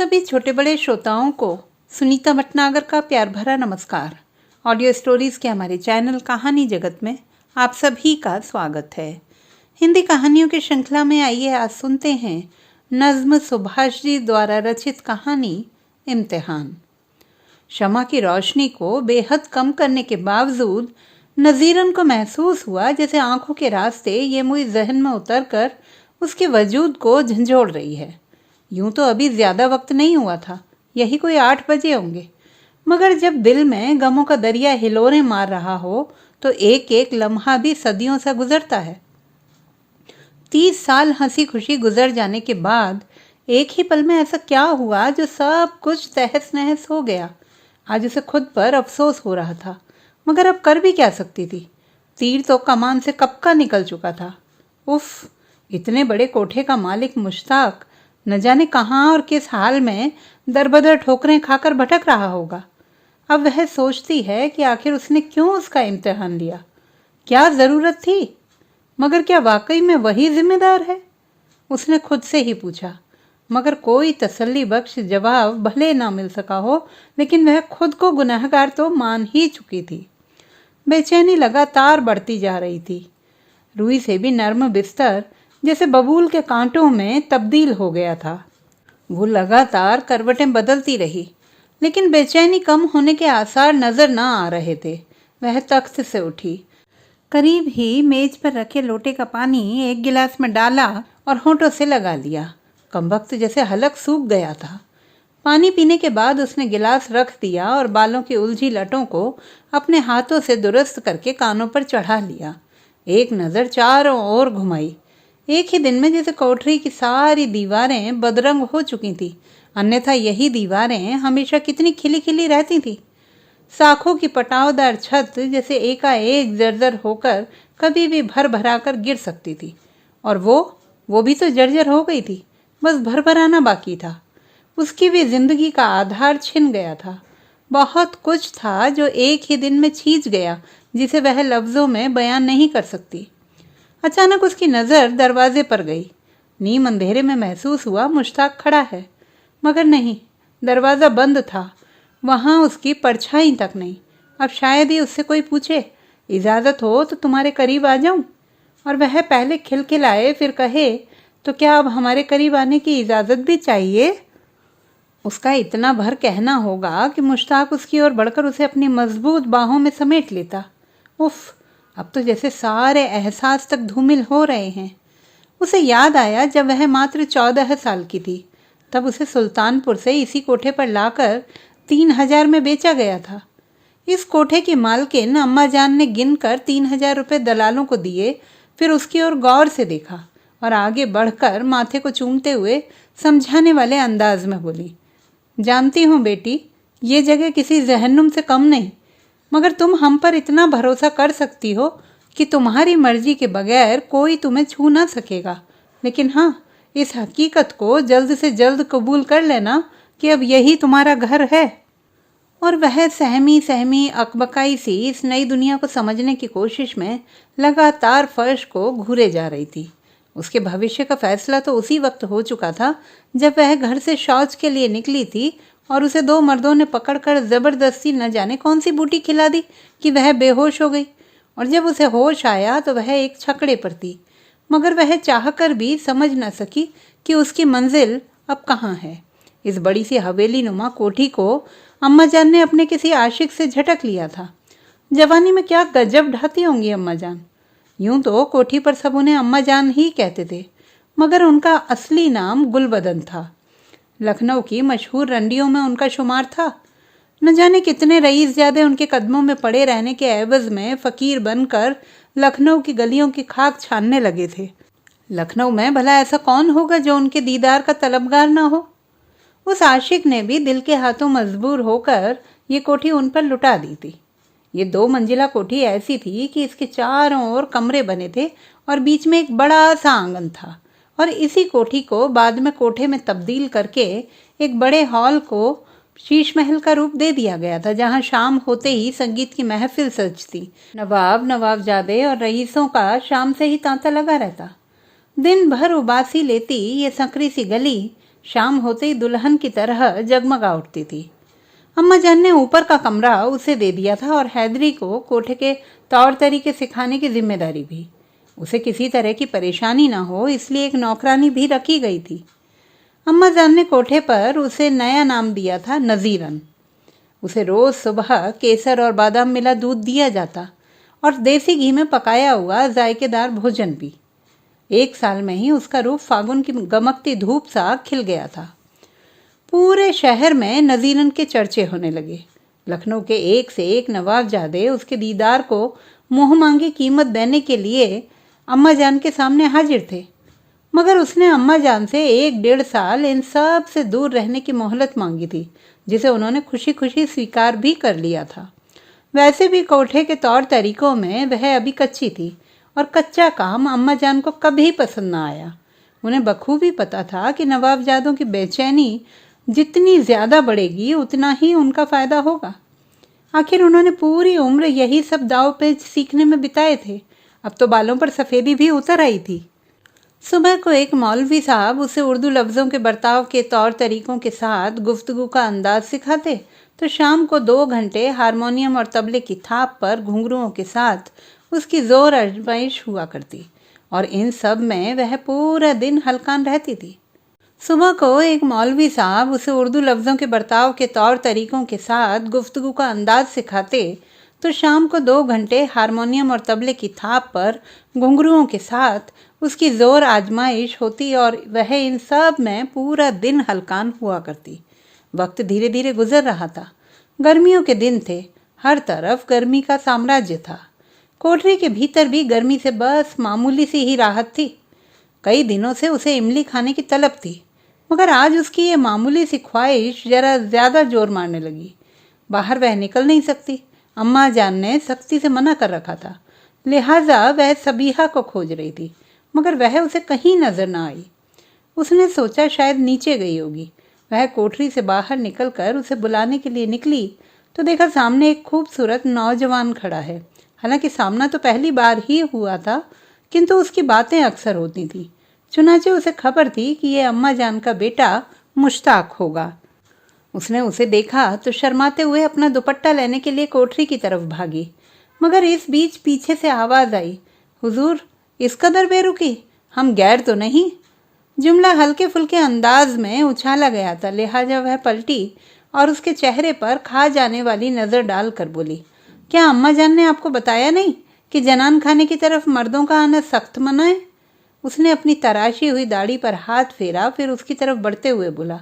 सभी छोटे बड़े श्रोताओं को सुनीता भटनागर का प्यार भरा नमस्कार। ऑडियो स्टोरीज के हमारे चैनल कहानी जगत में आप सभी का स्वागत है। हिंदी कहानियों की श्रृंखला में आइए आज सुनते हैं नज्म सुभाष जी द्वारा रचित कहानी इम्तिहान। शमा की रोशनी को बेहद कम करने के बावजूद नज़ीरन को महसूस हुआ जैसे आंखों के रास्ते ये मुई जहन में उतरकर उसके वजूद को झंझोड़ रही है। यूं तो अभी ज़्यादा वक्त नहीं हुआ था, यही कोई 8 बजे होंगे, मगर जब दिल में गमों का दरिया हिलोरें मार रहा हो तो एक एक लम्हा भी सदियों सा गुजरता है। 30 साल हंसी खुशी गुजर जाने के बाद एक ही पल में ऐसा क्या हुआ जो सब कुछ तहस नहस हो गया। आज उसे खुद पर अफसोस हो रहा था, मगर अब कर भी क्या सकती थी। तीर तो कमान से कब का निकल चुका था। उफ, इतने बड़े कोठे का मालिक मुश्ताक न जाने कहाँ और किस हाल में दरबदर ठोकरें खाकर भटक रहा होगा। अब वह सोचती है कि आखिर उसने क्यों उसका इम्तिहान लिया, क्या ज़रूरत थी, मगर क्या वाकई में वही जिम्मेदार है। उसने खुद से ही पूछा, मगर कोई तसल्ली बख्श जवाब भले ना मिल सका हो, लेकिन वह खुद को गुनहगार तो मान ही चुकी थी। बेचैनी लगातार बढ़ती जा रही थी। रुई से भी नर्म बिस्तर जैसे बबूल के कांटों में तब्दील हो गया था। वो लगातार करवटें बदलती रही, लेकिन बेचैनी कम होने के आसार नजर न आ रहे थे। वह तख्त से उठी, करीब ही मेज पर रखे लोटे का पानी एक गिलास में डाला और होंठों से लगा लिया। कमबख्त जैसे हलक सूख गया था। पानी पीने के बाद उसने गिलास रख दिया और बालों की उलझी लटों को अपने हाथों से दुरुस्त करके कानों पर चढ़ा लिया। एक नज़र चारों ओर घुमाई। एक ही दिन में जैसे कोठरी की सारी दीवारें बदरंग हो चुकी थी, अन्यथा यही दीवारें हमेशा कितनी खिली खिली रहती थी। साखों की पटावदार छत जैसे एकाएक जर्जर होकर कभी भी भर भरा कर गिर सकती थी, और वो भी तो जर्जर हो गई थी, बस भरभराना बाकी था। उसकी भी जिंदगी का आधार छिन गया था। बहुत कुछ था जो एक ही दिन में छींच गया, जिसे वह लफ्ज़ों में बयान नहीं कर सकती। अचानक उसकी नज़र दरवाजे पर गई। नीम अंधेरे में महसूस हुआ मुश्ताक खड़ा है, मगर नहीं, दरवाज़ा बंद था। वहाँ उसकी परछाई तक नहीं। अब शायद ही उससे कोई पूछे, इजाज़त हो तो तुम्हारे करीब आ जाऊं, और वह पहले खिलखिलाए फिर कहे, तो क्या अब हमारे करीब आने की इजाज़त भी चाहिए। उसका इतना भर कहना होगा कि मुश्ताक उसकी ओर बढ़कर उसे अपनी मजबूत बाहों में समेट लेता। उफ, अब तो जैसे सारे एहसास तक धूमिल हो रहे हैं। उसे याद आया जब वह मात्र 14 साल की थी, तब उसे सुल्तानपुर से इसी कोठे पर लाकर 3000 में बेचा गया था। इस कोठे की मालकिन अम्मा जान ने गिनकर 3000 रुपये दलालों को दिए, फिर उसकी ओर गौर से देखा और आगे बढ़कर माथे को चूमते हुए समझाने वाले अंदाज में बोली, जानती हूँ बेटी, ये जगह किसी जहन्नुम से कम नहीं, मगर तुम हम पर इतना भरोसा कर सकती हो कि तुम्हारी मर्जी के बगैर कोई तुम्हें छू ना सकेगा। लेकिन हाँ, इस हकीकत को जल्द से जल्द कबूल कर लेना कि अब यही तुम्हारा घर है। और वह सहमी सहमी अकबकाई सी इस नई दुनिया को समझने की कोशिश में लगातार फर्श को घूरे जा रही थी। उसके भविष्य का फैसला तो उसी वक्त हो चुका था जब वह घर से शौच के लिए निकली थी और उसे 2 मर्दों ने पकड़कर ज़बरदस्ती न जाने कौन सी बूटी खिला दी कि वह बेहोश हो गई। और जब उसे होश आया तो वह एक छकड़े पर थी, मगर वह चाहकर भी समझ न सकी कि उसकी मंजिल अब कहाँ है। इस बड़ी सी हवेली नुमा कोठी को अम्मा जान ने अपने किसी आशिक से झटक लिया था। जवानी में क्या गजब ढाती होंगी अम्मा जान। यूं तो कोठी पर सब उन्हें अम्मा जान ही कहते थे, मगर उनका असली नाम गुलबदन था। लखनऊ की मशहूर रंडियों में उनका शुमार था। न जाने कितने रईसजादे उनके कदमों में पड़े रहने के एवज में फ़कीर बनकर लखनऊ की गलियों की खाक छानने लगे थे। लखनऊ में भला ऐसा कौन होगा जो उनके दीदार का तलबगार ना हो। उस आशिक ने भी दिल के हाथों मजबूर होकर ये कोठी उन पर लुटा दी थी। ये 2 मंजिला कोठी ऐसी थी कि इसके चारों ओर कमरे बने थे और बीच में एक बड़ा सा आंगन था, और इसी कोठी को बाद में कोठे में तब्दील करके एक बड़े हॉल को शीश महल का रूप दे दिया गया था, जहां शाम होते ही संगीत की महफिल सजती। नवाबजादे और रईसों का शाम से ही तांता लगा रहता। दिन भर उबासी लेती ये संकरी सी गली शाम होते ही दुल्हन की तरह जगमगा उठती थी। अम्मा जान ने ऊपर का कमरा उसे दे दिया था और हैदरी को कोठे के तौर तरीके सिखाने की जिम्मेदारी भी। उसे किसी तरह की परेशानी ना हो इसलिए एक नौकरानी भी रखी गई थी। अम्मा जान ने कोठे पर उसे नया नाम दिया था नज़ीरन। उसे रोज़ सुबह केसर और बादाम मिला दूध दिया जाता और देसी घी में पकाया हुआ जायकेदार भोजन भी। 1 साल में ही उसका रूप फागुन की गमकती धूप सा खिल गया था। पूरे शहर में नज़ीरन के चर्चे होने लगे। लखनऊ के एक से एक नवाबजादे उसके दीदार को मुँह मांगी कीमत देने के लिए अम्मा जान के सामने हाजिर थे, मगर उसने अम्मा जान से 1-1.5 साल इन सब से दूर रहने की मोहलत मांगी थी, जिसे उन्होंने खुशी खुशी स्वीकार भी कर लिया था। वैसे भी कोठे के तौर तरीकों में वह अभी कच्ची थी और कच्चा काम अम्मा जान को कभी पसंद ना आया। उन्हें बखूबी पता था कि नवाबजादों की बेचैनी जितनी ज़्यादा बढ़ेगी उतना ही उनका फ़ायदा होगा। आखिर उन्होंने पूरी उम्र यही सब दाव पेच सीखने में बिताए थे। अब तो बालों पर सफ़ेदी भी उतर आई थी। सुबह को एक मौलवी साहब उसे उर्दू लफ्ज़ों के बर्ताव के तौर तरीकों के साथ गुफ्तगू का अंदाज सिखाते, तो शाम को 2 घंटे हारमोनियम और तबले की थाप पर घुंघरुओं के साथ उसकी ज़ोर आजमाइश हुआ करती और इन सब में वह पूरा दिन हलकान रहती थी। सुबह को एक मौलवी साहब उसे उर्दू लफ्ज़ों के बर्ताव के तौर तरीकों के साथ गुफ्तगू का अंदाज सिखाते, तो शाम को 2 घंटे हारमोनियम और तबले की थाप पर घुंघरुओं के साथ उसकी ज़ोर आजमाइश होती और वह इन सब में पूरा दिन हलकान हुआ करती। वक्त धीरे धीरे गुजर रहा था। गर्मियों के दिन थे, हर तरफ गर्मी का साम्राज्य था। कोठरी के भीतर भी गर्मी से बस मामूली सी ही राहत थी। कई दिनों से उसे इमली खाने की तलब थी, मगर आज उसकी ये मामूली सी ख्वाहिश जरा ज़्यादा जोर मारने लगी। बाहर वह निकल नहीं सकती। अम्मा जान ने सख्ती से मना कर रखा था, लिहाजा वह सबीहा को खोज रही थी, मगर वह उसे कहीं नजर न आई। उसने सोचा शायद नीचे गई होगी। वह कोठरी से बाहर निकलकर उसे बुलाने के लिए निकली तो देखा सामने एक खूबसूरत नौजवान खड़ा है। हालांकि सामना तो पहली बार ही हुआ था, किंतु उसकी बातें अक्सर होती थीं। चुनाचे उसे खबर थी कि यह अम्मा जान का बेटा मुश्ताक होगा। उसने उसे देखा तो शर्माते हुए अपना दुपट्टा लेने के लिए कोठरी की तरफ भागी, मगर इस बीच पीछे से आवाज़ आई, हुजूर इस कदर बेरुखी, हम गैर तो नहीं। जुमला हल्के फुल्के अंदाज में उछाला गया था, लिहाजा वह पलटी और उसके चेहरे पर खा जाने वाली नज़र डाल कर बोली, क्या अम्मा जान ने आपको बताया नहीं कि जनान खाने की तरफ मर्दों का आना सख्त मना है? उसने अपनी तराशी हुई दाढ़ी पर हाथ फेरा, फिर उसकी तरफ बढ़ते हुए बोला,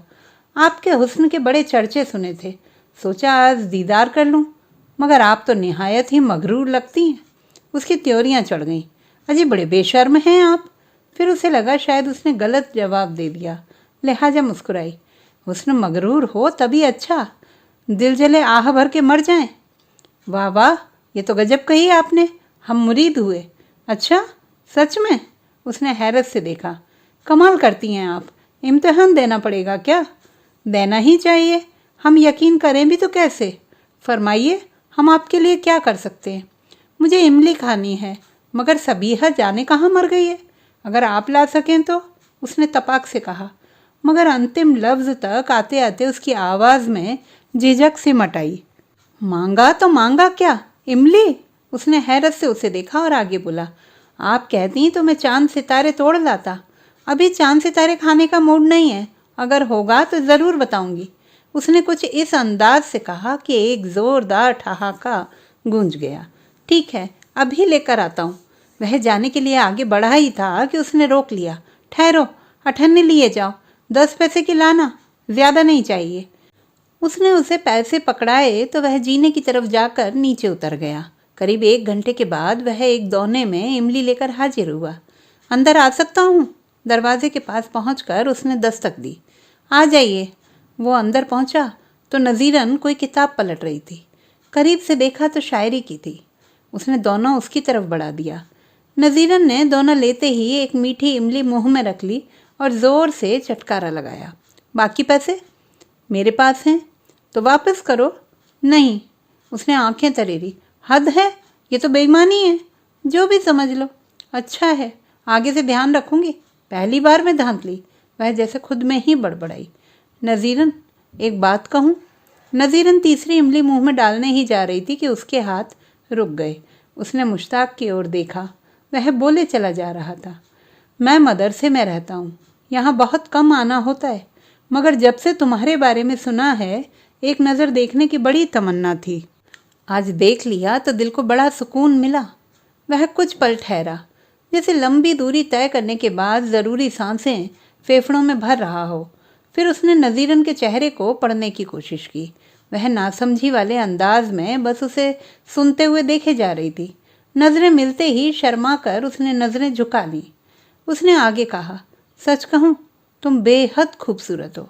आपके हुस्न के बड़े चर्चे सुने थे, सोचा आज दीदार कर लूं, मगर आप तो निहायत ही मगरूर लगती हैं। उसकी त्योरियां चढ़ गईं। अजी बड़े बेशर्म हैं आप। फिर उसे लगा शायद उसने गलत जवाब दे दिया, लिहाजा मुस्कुराई, हुस्न मगरूर हो तभी अच्छा, दिल जले आह भर के मर जाएं। वाह वाह, ये तो गजब कही आपने, हम मुरीद हुए। अच्छा सच में? उसने हैरत से देखा। कमाल करती हैं आप, इम्तिहान देना पड़ेगा क्या? देना ही चाहिए, हम यकीन करें भी तो कैसे? फरमाइए, हम आपके लिए क्या कर सकते हैं? मुझे इमली खानी है, मगर सबीहा जाने कहाँ मर गई है, अगर आप ला सकें तो, उसने तपाक से कहा, मगर अंतिम लफ्ज़ तक आते आते उसकी आवाज़ में झिझक सी मट आई। मांगा तो मांगा क्या, इमली? उसने हैरत से उसे देखा और आगे बोला, आप कहती तो मैं चांद सितारे तोड़ लाता। अभी चांद सितारे खाने का मूड नहीं है, अगर होगा तो ज़रूर बताऊंगी। उसने कुछ इस अंदाज से कहा कि एक ज़ोरदार ठहाका गूंज गया। ठीक है, अभी लेकर आता हूँ। वह जाने के लिए आगे बढ़ा ही था कि उसने रोक लिया। ठहरो, अठन्नी लिए जाओ, 10 पैसे की लाना, ज़्यादा नहीं चाहिए। उसने उसे पैसे पकड़ाए तो वह जीने की तरफ जाकर नीचे उतर गया। करीब 1 घंटे के बाद वह एक दोने में इमली लेकर हाजिर हुआ। अंदर आ सकता हूँ? दरवाजे के पास पहुंचकर उसने दस्तक दी। आ जाइए। वो अंदर पहुंचा तो नज़ीरन कोई किताब पलट रही थी। करीब से देखा तो शायरी की थी। उसने दोनों उसकी तरफ बढ़ा दिया। नज़ीरन ने दोनों लेते ही एक मीठी इमली मुंह में रख ली और ज़ोर से चटकारा लगाया। बाकी पैसे मेरे पास हैं, तो वापस करो। नहीं, उसने आंखें तरेरी। हद है, ये तो बेईमानी है, जो भी समझ लो। अच्छा है, आगे से ध्यान रखूंगी, पहली बार में धांधली। वह जैसे खुद में ही बड़बड़ाई, नज़ीरन एक बात कहूँ। नज़ीरन तीसरी इमली मुंह में डालने ही जा रही थी कि उसके हाथ रुक गए। उसने मुश्ताक की ओर देखा। वह बोले चला जा रहा था, मैं मदरसे में रहता हूँ, यहाँ बहुत कम आना होता है, मगर जब से तुम्हारे बारे में सुना है एक नज़र देखने की बड़ी तमन्ना थी। आज देख लिया तो दिल को बड़ा सुकून मिला। वह कुछ पल ठहरा, जैसे लंबी दूरी तय करने के बाद ज़रूरी सांसें फेफड़ों में भर रहा हो। फिर उसने नज़ीरन के चेहरे को पढ़ने की कोशिश की। वह नासमझी वाले अंदाज में बस उसे सुनते हुए देखे जा रही थी। नज़रें मिलते ही शर्मा कर उसने नज़रें झुका ली। उसने आगे कहा, सच कहूँ तुम बेहद खूबसूरत हो।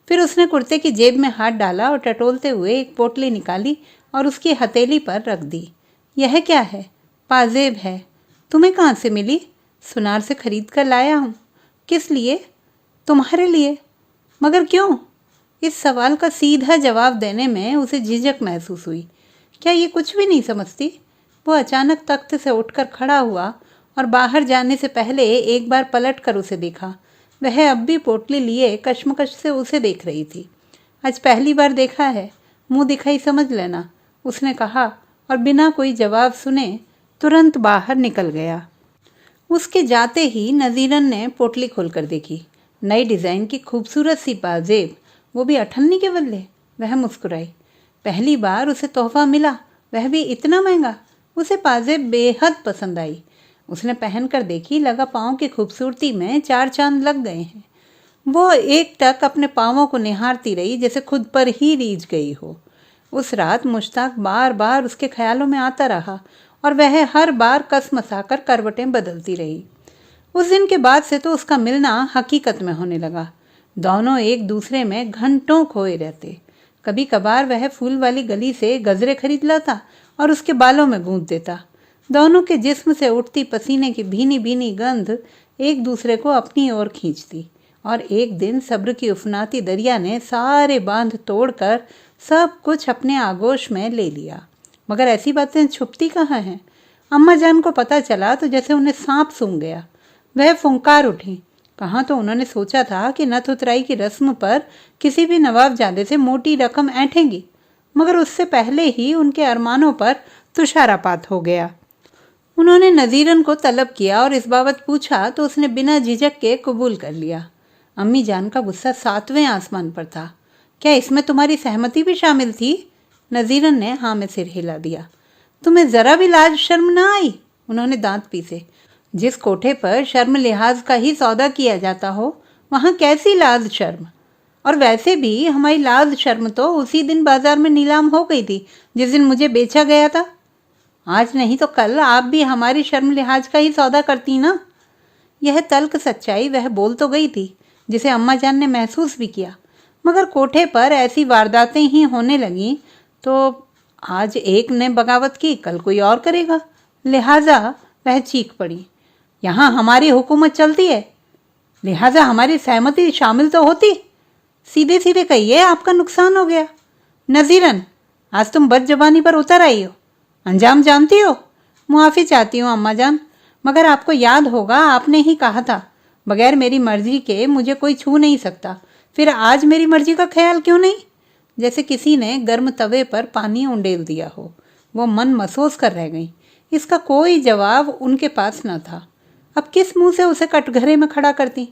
फिर उसने कुर्ते की जेब में हाथ डाला और टटोलते हुए एक पोटली निकाली और उसकी हथेली पर रख दी। यह क्या है? पाजेब है। तुम्हें कहाँ से मिली? सुनार से खरीद कर लाया हूँ। किस लिए? तुम्हारे लिए। मगर क्यों? इस सवाल का सीधा जवाब देने में उसे झिझक महसूस हुई। क्या ये कुछ भी नहीं समझती? वो अचानक तख्त से उठकर खड़ा हुआ और बाहर जाने से पहले एक बार पलट कर उसे देखा। वह अब भी पोटली लिए कश्मकश से उसे देख रही थी। आज पहली बार देखा है, मुंह दिखाई समझ लेना, उसने कहा और बिना कोई जवाब सुने तुरंत बाहर निकल गया। उसके जाते ही नज़ीरन ने पोटली खोलकर देखी। नई डिज़ाइन की खूबसूरत सी पाजेब, वो भी 98 के बदले। वह मुस्कुराई। पहली बार उसे तोहफा मिला, वह भी इतना महंगा। उसे पाजेब बेहद पसंद आई। उसने पहनकर देखी, लगा पाँव की खूबसूरती में 4 चांद लग गए हैं। वो एक टक अपने पाँवों को निहारती रही जैसे खुद पर ही रीझ गई हो। उस रात मुश्ताक बार बार उसके ख्यालों में आता रहा और वह हर बार कसमसाकर करवटें बदलती रही। उस दिन के बाद से तो उसका मिलना हकीकत में होने लगा। दोनों एक दूसरे में घंटों खोए रहते। कभी कभार वह फूल वाली गली से गजरे खरीद लाता और उसके बालों में गूंथ देता। दोनों के जिस्म से उठती पसीने की भीनी भीनी गंध एक दूसरे को अपनी ओर खींचती। और एक दिन सब्र की उफनाती दरिया ने सारे बांध तोड़कर सब कुछ अपने आगोश में ले लिया। मगर ऐसी बातें छुपती कहाँ हैं? अम्मा जान को पता चला तो जैसे उन्हें सांप सूंघ गया। वह फुंकार उठी। कहाँ तो उन्होंने सोचा था कि नथ उतराई की रस्म पर किसी भी नवाबजादे से मोटी रकम ऐंठेंगी, मगर उससे पहले ही उनके अरमानों पर तुषारापात हो गया। उन्होंने नज़ीरन को तलब किया और इस बाबत पूछा तो उसने बिना झिझक के कबूल कर लिया। अम्मी जान का गुस्सा 7वें आसमान पर था। क्या इसमें तुम्हारी सहमति भी शामिल थी? नज़ीरन ने हाँ में सिर हिला दिया। तुम्हें ज़रा भी लाज शर्म ना आई? उन्होंने दांत पीसे। जिस कोठे पर शर्म लिहाज का ही सौदा किया जाता हो, वहाँ कैसी लाज शर्म? और वैसे भी हमारी लाज शर्म तो उसी दिन बाजार में नीलाम हो गई थी जिस दिन मुझे बेचा गया था। आज नहीं तो कल आप भी हमारी शर्म लिहाज का ही सौदा करती ना। यह तल्ख सच्चाई वह बोल तो गई थी, जिसे अम्मा जान ने महसूस भी किया, मगर कोठे पर ऐसी वारदातें ही होने लगीं तो आज एक ने बगावत की, कल कोई और करेगा। लिहाजा वह चीख पड़ी, यहाँ हमारी हुकूमत चलती है, लिहाजा हमारी सहमति शामिल तो होती। सीधे सीधे कहिए, आपका नुकसान हो गया। नज़ीरन, आज तुम बदजबानी पर उतर आई हो, अंजाम जानती हो। मुआफ़ी चाहती हूँ अम्मा जान, मगर आपको याद होगा आपने ही कहा था बगैर मेरी मर्जी के मुझे कोई छू नहीं सकता। फिर आज मेरी मर्जी का ख्याल क्यों नहीं? जैसे किसी ने गर्म तवे पर पानी उंडेल दिया हो। वो मन महसूस कर रह गई। इसका कोई जवाब उनके पास न था। अब किस मुंह से उसे कटघरे में खड़ा करती?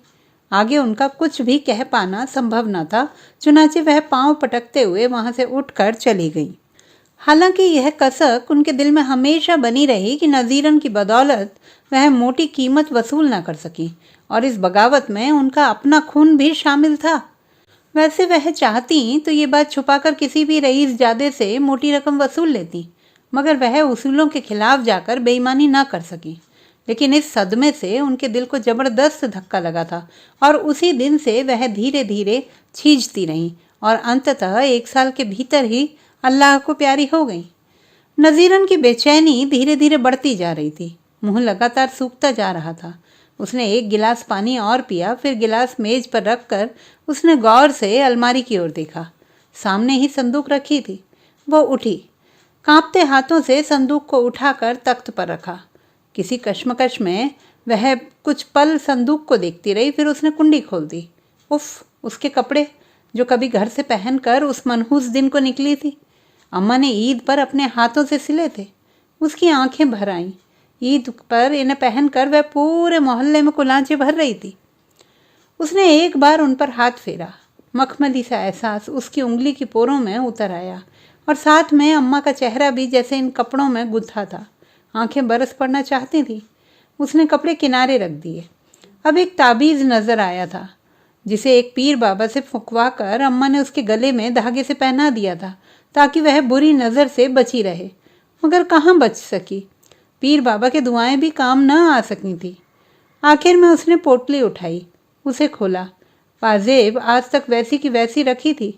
आगे उनका कुछ भी कह पाना संभव न था। चुनाचे वह पांव पटकते हुए वहां से उठकर चली गई। हालांकि यह कसक उनके दिल में हमेशा बनी रही कि नज़ीरन की बदौलत वह मोटी कीमत वसूल न कर सकी और इस बगावत में उनका अपना खून भी शामिल था। वैसे वह चाहती तो ये बात छुपाकर किसी भी रईस जादे से मोटी रकम वसूल लेती, मगर वह उसूलों के खिलाफ जाकर बेईमानी ना कर सकी। लेकिन इस सदमे से उनके दिल को जबरदस्त धक्का लगा था और उसी दिन से वह धीरे धीरे छींचती रहीं और अंततः 1 साल के भीतर ही अल्लाह को प्यारी हो गई। नज़ीरन की बेचैनी धीरे धीरे बढ़ती जा रही थी। मुंह लगातार सूखता जा रहा था। उसने 1 गिलास पानी और पिया, फिर गिलास मेज पर रखकर उसने गौर से अलमारी की ओर देखा। सामने ही संदूक रखी थी। वो उठी, कांपते हाथों से संदूक को उठाकर तख्त पर रखा। किसी कश्मकश में वह कुछ पल संदूक को देखती रही, फिर उसने कुंडी खोल दी। उफ, उसके कपड़े जो कभी घर से पहनकर उस मनहूस दिन को निकली थी, अम्मा ने ईद पर अपने हाथों से सिले थे। उसकी आंखें भर आईं। ईद पर इन्हें पहनकर वह पूरे मोहल्ले में कुलांचे भर रही थी। उसने एक बार उन पर हाथ फेरा। मखमली सा एहसास उसकी उंगली की पोरों में उतर आया और साथ में अम्मा का चेहरा भी जैसे इन कपड़ों में गुंथा था। आंखें बरस पड़ना चाहती थी। उसने कपड़े किनारे रख दिए। अब एक ताबीज़ नज़र आया था जिसे एक पीर बाबा से फुकवा कर अम्मा ने उसके गले में धागे से पहना दिया था ताकि वह बुरी नज़र से बची रहे, मगर कहाँ बच सकी। पीर बाबा के दुआएं भी काम न आ सकी थी। आखिर में उसने पोटली उठाई, उसे खोला। पाजेब आज तक वैसी की वैसी रखी थी,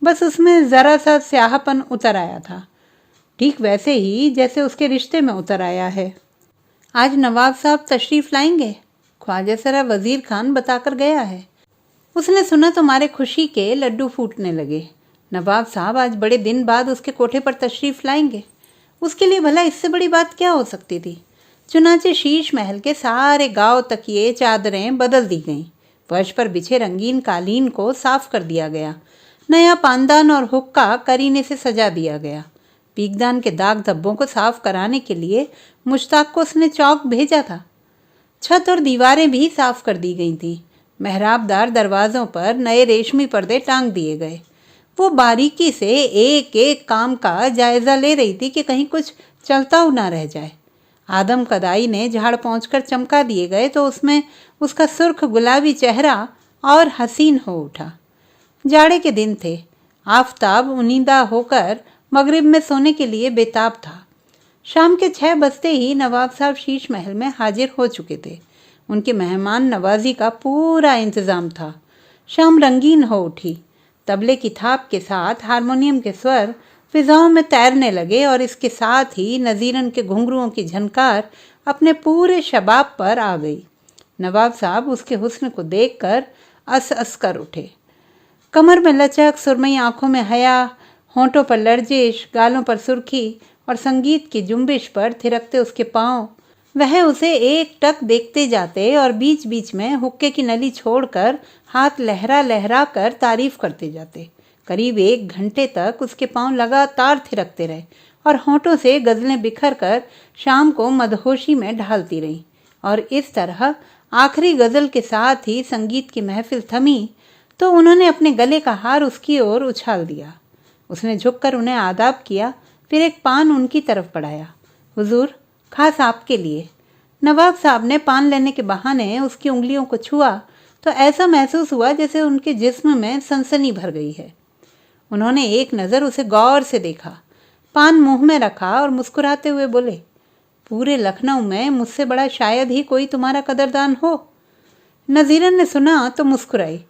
बस उसमें ज़रा सा स्याहपन उतर आया था, ठीक वैसे ही जैसे उसके रिश्ते में उतर आया है। आज नवाब साहब तशरीफ़ लाएंगे, ख्वाजा सरा वज़ीर खान बताकर गया है। उसने सुना तुम्हारे खुशी के लड्डू फूटने लगे। नवाब साहब आज बड़े दिन बाद उसके कोठे पर तशरीफ़ लाएंगे। उसके लिए भला इससे बड़ी बात क्या हो सकती थी। चुनाचे शीश महल के सारे गांव तकिए चादरें बदल दी गईं। फर्श पर बिछे रंगीन कालीन को साफ कर दिया गया। नया पानदान और हुक्का करीने से सजा दिया गया। पीकदान के दाग धब्बों को साफ कराने के लिए मुश्ताक को उसने चौक भेजा था। छत और दीवारें भी साफ कर दी गई थीं। मेहराबदार दरवाज़ों पर नए रेशमी पर्दे टांग दिए गए। वो बारीकी से एक एक काम का जायज़ा ले रही थी कि कहीं कुछ चलता ना रह जाए। आदम कदाई ने झाड़ पहुँचकर चमका दिए गए तो उसमें उसका सुर्ख गुलाबी चेहरा और हसीन हो उठा। जाड़े के दिन थे। आफताब उनीदा होकर मगरिब में सोने के लिए बेताब था। शाम के 6 बजते ही नवाब साहब शीश महल में हाजिर हो चुके थे। उनकी मेहमान नवाजी का पूरा इंतज़ाम था। शाम रंगीन हो उठी। तबले की थाप के साथ हारमोनियम के स्वर फिजाओं में तैरने लगे और इसके साथ ही नज़ीरन के घुंघरुओं की झनकार अपने पूरे शबाब पर आ गई। नवाब साहब उसके हुस्न को देखकर अस कर उठे। कमर में लचक, सुरमई आंखों में हया, होंठों पर लर्जिश, गालों पर सुर्खी और संगीत की जुम्बिश पर थिरकते उसके पांव। वह उसे एक टक देखते जाते और बीच बीच में हुक्के की नली छोड़कर हाथ लहरा लहरा कर तारीफ करते जाते। करीब 1 घंटे तक उसके पांव लगातार थिरकते रहे और होंठों से गज़लें बिखर कर शाम को मदहोशी में ढालती रहीं। और इस तरह आखिरी गज़ल के साथ ही संगीत की महफिल थमी तो उन्होंने अपने गले का हार उसकी ओर उछाल दिया। उसने झुककर उन्हें आदाब किया, फिर एक पान उनकी तरफ बढ़ाया। हुजूर, खास आपके लिए। नवाब साहब ने पान लेने के बहाने उसकी उंगलियों को छुआ तो ऐसा महसूस हुआ जैसे उनके जिस्म में सनसनी भर गई है। उन्होंने एक नज़र उसे गौर से देखा, पान मुंह में रखा और मुस्कुराते हुए बोले, पूरे लखनऊ में मुझसे बड़ा शायद ही कोई तुम्हारा कदरदान हो। नज़ीरन ने सुना तो मुस्कुराई।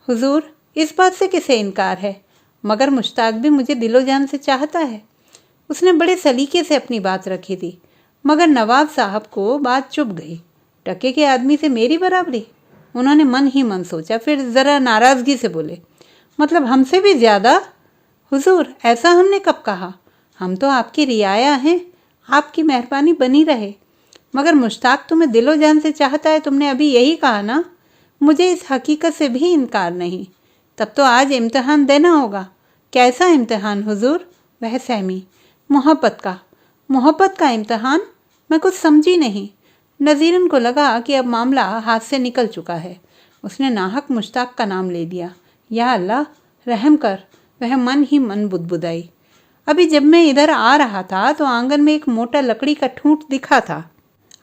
हुजूर, इस बात से किसे इनकार है, मगर मुश्ताक भी मुझे दिलो जान से चाहता है। उसने बड़े सलीके से अपनी बात रखी थी, मगर नवाब साहब को बात चुभ गई। टके के आदमी से मेरी बराबरी? उन्होंने मन ही मन सोचा, फिर ज़रा नाराज़गी से बोले, मतलब हमसे भी ज़्यादा? हुजूर, ऐसा हमने कब कहा? हम तो आपकी रियाया हैं, आपकी मेहरबानी बनी रहे। मगर मुश्ताक तुम्हें दिलो जान से चाहता है, तुमने अभी यही कहा ना। मुझे इस हकीकत से भी इनकार नहीं। तब तो आज इम्तिहान देना होगा। कैसा इम्तिहान हुजूर? वह सहमी। मोहब्बत का इम्तिहान? मैं कुछ समझी नहीं। नज़ीरन को लगा कि अब मामला हाथ से निकल चुका है। उसने नाहक मुश्ताक का नाम ले लिया। या अल्लाह, रहम कर। वह मन ही मन बुदबुदाई। अभी जब मैं इधर आ रहा था तो आंगन में एक मोटा लकड़ी का ठूंठ दिखा था।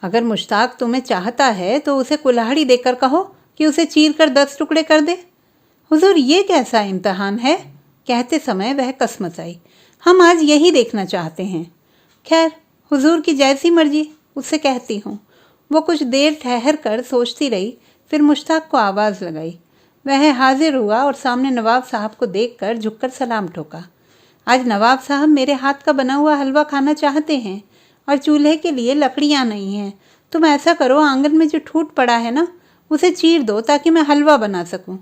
अगर मुश्ताक तुम्हें चाहता है तो उसे कुल्हाड़ी देकर कहो कि उसे चीर कर 10 टुकड़े कर दे। हुजूर, ये कैसा इम्तिहान है? कहते समय वह कसमसाई। हम आज यही देखना चाहते हैं। खैर, हुजूर की जैसी मर्जी, उससे कहती हूँ। वो कुछ देर ठहर कर सोचती रही, फिर मुश्ताक को आवाज़ लगाई। वह हाजिर हुआ और सामने नवाब साहब को देखकर झुककर सलाम ठोका। आज नवाब साहब मेरे हाथ का बना हुआ हलवा खाना चाहते हैं और चूल्हे के लिए लकड़ियाँ नहीं हैं। तुम ऐसा करो, आंगन में जो ठूंठ पड़ा है ना, उसे चीर दो ताकि मैं हलवा बना सकूं।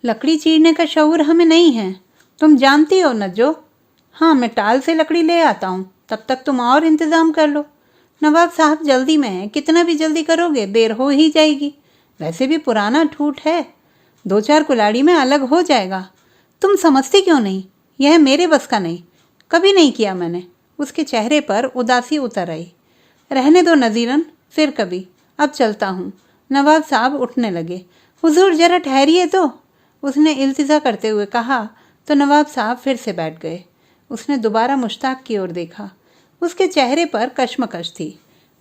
लकड़ी चीरने का शऊर हमें नहीं है, तुम जानती हो न जो। हाँ, मैं टाल से लकड़ी ले आता हूँ, तब तक तुम और इंतज़ाम कर लो। नवाब साहब जल्दी में हैं, कितना भी जल्दी करोगे देर हो ही जाएगी। वैसे भी पुराना ठूंठ है। 2-4 कुल्हाड़ी में अलग हो जाएगा। तुम समझती क्यों नहीं? यह मेरे बस का नहीं, कभी नहीं किया मैंने। उसके चेहरे पर उदासी उतर आई। रहने दो नज़ीरन, फिर कभी, अब चलता हूँ। नवाब साहब उठने लगे। हुजूर जरा ठहरिए तो, उसने इल्तिजा करते हुए कहा तो नवाब साहब फिर से बैठ गए। उसने दोबारा मुश्ताक की ओर देखा। उसके चेहरे पर कश्मकश थी,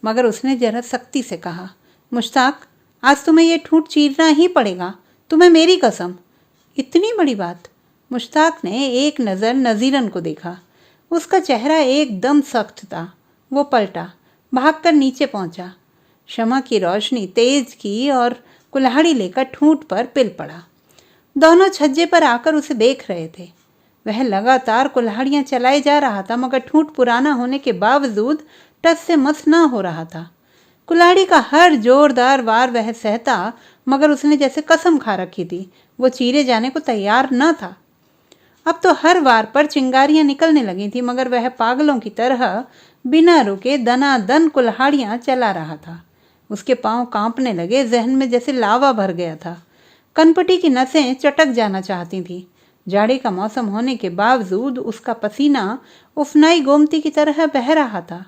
मगर उसने जरा सख्ती से कहा, मुश्ताक, आज तुम्हें यह ठूंठ चीरना ही पड़ेगा, तुम्हें मेरी कसम। इतनी बड़ी बात? मुश्ताक ने एक नज़र नज़ीरन को देखा। उसका चेहरा एकदम सख्त था। वो पलटा, भागकर नीचे पहुंचा। शमा की रोशनी तेज की और कुल्हाड़ी लेकर ठूंठ पर पिल पड़ा। दोनों छज्जे पर आकर उसे देख रहे थे। वह लगातार कुल्हाड़ियां चलाए जा रहा था, मगर ठूंठ पुराना होने के बावजूद टस से मस न हो रहा था। कुल्हाड़ी का हर जोरदार वार वह सहता, मगर उसने जैसे कसम खा रखी थी, वो चीरे जाने को तैयार न था। अब तो हर वार पर चिंगारियां निकलने लगी थी, मगर वह पागलों की तरह बिना रुके दनादन कुल्हाड़ियां चला रहा था। उसके पांव कांपने लगे, जहन में जैसे लावा भर गया था। कनपटी की नसें चटक जाना चाहती थी। जाड़े का मौसम होने के बावजूद उसका पसीना उफनाई गोमती की तरह बह रहा था।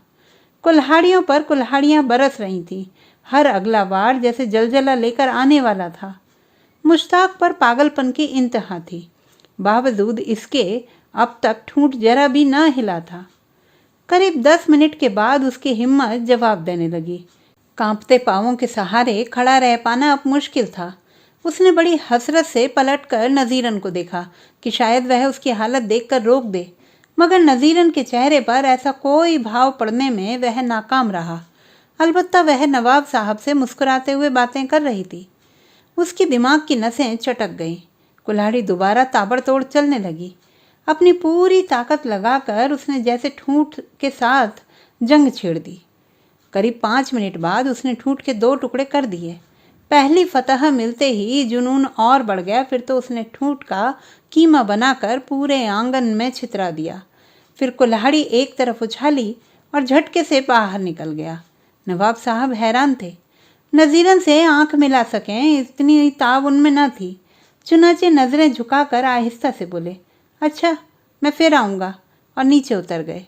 कुल्हाड़ियों पर कुल्हाड़ियां बरस रही थीं। हर अगला वार जैसे जलजला लेकर आने वाला था। मुश्ताक पर पागलपन की इंतहा थी। बावजूद इसके अब तक ठूंठ जरा भी न हिला था। करीब 10 मिनट के बाद उसकी हिम्मत जवाब देने लगी। कांपते पांवों के सहारे खड़ा रह पाना अब मुश्किल था। उसने बड़ी हसरत से पलटकर नज़ीरन को देखा कि शायद वह उसकी हालत देखकर रोक दे, मगर नज़ीरन के चेहरे पर ऐसा कोई भाव पड़ने में वह नाकाम रहा। अलबत्ता वह नवाब साहब से मुस्कुराते हुए बातें कर रही थी। उसकी दिमाग की नसें चटक गईं। कुल्हाड़ी दोबारा ताबड़तोड़ चलने लगी। अपनी पूरी ताकत लगाकर उसने जैसे ठूंठ के साथ जंग छेड़ दी। करीब 5 मिनट बाद उसने ठूंठ के 2 टुकड़े कर दिए। पहली फतह मिलते ही जुनून और बढ़ गया। फिर तो उसने ठूंठ का कीमा बनाकर पूरे आंगन में छितरा दिया। फिर कुल्हाड़ी एक तरफ उछाली और झटके से बाहर निकल गया। नवाब साहब हैरान थे। नज़ीरन से आंख मिला सकें इतनी ताब उनमें न थी। चुनाचे नज़रें झुकाकर आहिस्ता से बोले, अच्छा, मैं फिर आऊँगा, और नीचे उतर गए।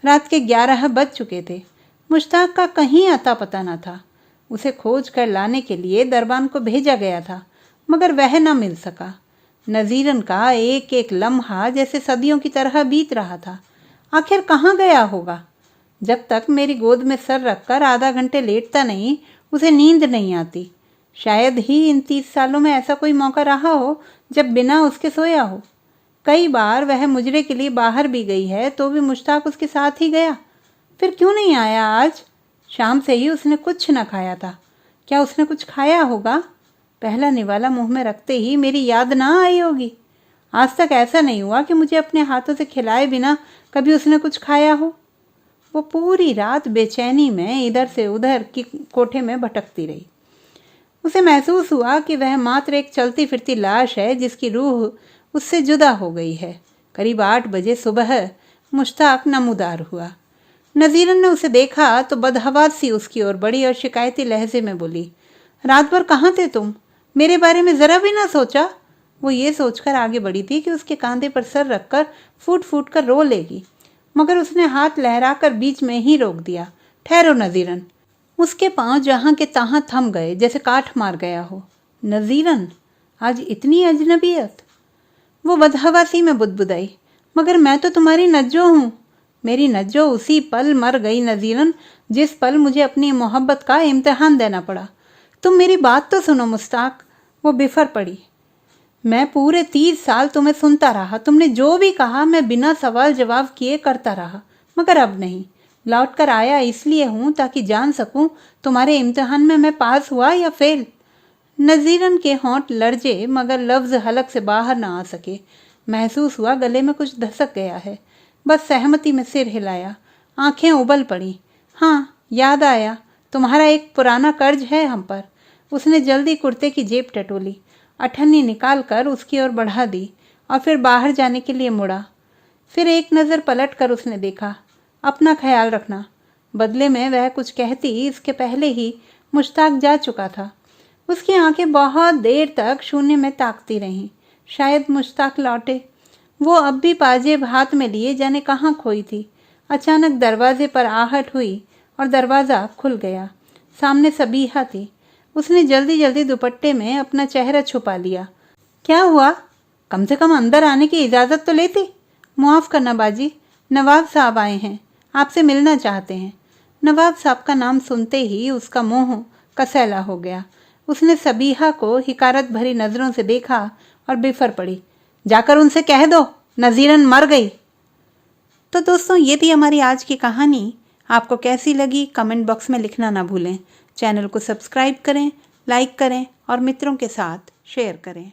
रात के 11 बज चुके थे। मुश्ताक का कहीं अता पता न था। उसे खोज कर लाने के लिए दरबान को भेजा गया था, मगर वह न मिल सका। नज़ीरन का एक एक लम्हा जैसे सदियों की तरह बीत रहा था। आखिर कहाँ गया होगा? जब तक मेरी गोद में सर रखकर आधा घंटे लेटता नहीं, उसे नींद नहीं आती। शायद ही इन 30 सालों में ऐसा कोई मौका रहा हो जब बिना उसके सोया हो। कई बार वह मुजरे के लिए बाहर भी गई है, तो भी मुश्ताक उसके साथ ही गया। फिर क्यों नहीं आया आज? शाम से ही उसने कुछ न खाया था। क्या उसने कुछ खाया होगा? पहला निवाला मुंह में रखते ही मेरी याद ना आई होगी। आज तक ऐसा नहीं हुआ कि मुझे अपने हाथों से खिलाए बिना कभी उसने कुछ खाया हो। वो पूरी रात बेचैनी में इधर से उधर की कोठे में भटकती रही। उसे महसूस हुआ कि वह मात्र एक चलती फिरती लाश है जिसकी रूह उससे जुदा हो गई है। करीब 8 बजे सुबह मुश्ताक नमूदार हुआ। नज़ीरन ने उसे देखा तो बदहवास सी उसकी ओर बढ़ी और शिकायती लहजे में बोली, रात भर कहाँ थे तुम? मेरे बारे में ज़रा भी ना सोचा? वो ये सोचकर आगे बढ़ी थी कि उसके कंधे पर सर रखकर फूट फूट कर रो लेगी, मगर उसने हाथ लहराकर बीच में ही रोक दिया। ठहरो नज़ीरन। उसके पांव जहाँ के तहाँ थम गए, जैसे काठ मार गया हो। नज़ीरन, आज इतनी अजनबियत? वो बदहवासी में बुदबुदाई, मगर मैं तो तुम्हारी नज्जो हूँ। मेरी नज्जो उसी पल मर गई नज़ीरन, जिस पल मुझे अपनी मोहब्बत का इम्तिहान देना पड़ा। तुम मेरी बात तो सुनो मुश्ताक। वो बिफर पड़ी। मैं पूरे 30 साल तुम्हें सुनता रहा। तुमने जो भी कहा मैं बिना सवाल जवाब किए करता रहा, मगर अब नहीं। लौट कर आया इसलिए हूँ ताकि जान सकूँ तुम्हारे इम्तिहान में मैं पास हुआ या फेल। नज़ीरन के होंठ लर्जे, मगर लफ्ज़ हलक से बाहर ना आ सके। महसूस हुआ गले में कुछ धसक गया है। बस सहमति में सिर हिलाया। आंखें उबल पड़ी। हाँ, याद आया, तुम्हारा एक पुराना कर्ज है हम पर। उसने जल्दी कुर्ते की जेब टटोली, अठन्नी निकाल कर उसकी ओर बढ़ा दी और फिर बाहर जाने के लिए मुड़ा। फिर एक नज़र पलट कर उसने देखा, अपना ख्याल रखना। बदले में वह कुछ कहती इसके पहले ही मुश्ताक जा चुका था। उसकी आंखें बहुत देर तक शून्य में ताकती रहीं। शायद मुश्ताक लौटे। वो अब भी पाजेब हाथ में लिए जाने कहाँ खोई थी। अचानक दरवाजे पर आहट हुई और दरवाज़ा खुल गया। सामने सबीहा थी। उसने जल्दी जल्दी दुपट्टे में अपना चेहरा छुपा लिया। क्या हुआ? कम से कम अंदर आने की इजाज़त तो लेती। मुआफ़ करना बाजी, नवाब साहब आए हैं, आपसे मिलना चाहते हैं। नवाब साहब का नाम सुनते ही उसका मुंह कसैला हो गया। उसने सबीहा को हिकारत भरी नज़रों से देखा और बिफर पड़ी। जाकर उनसे कह दो नज़ीरन मर गई। तो दोस्तों, ये थी हमारी आज की कहानी। आपको कैसी लगी कमेंट बॉक्स में लिखना ना भूलें। चैनल को सब्सक्राइब करें, लाइक करें और मित्रों के साथ शेयर करें।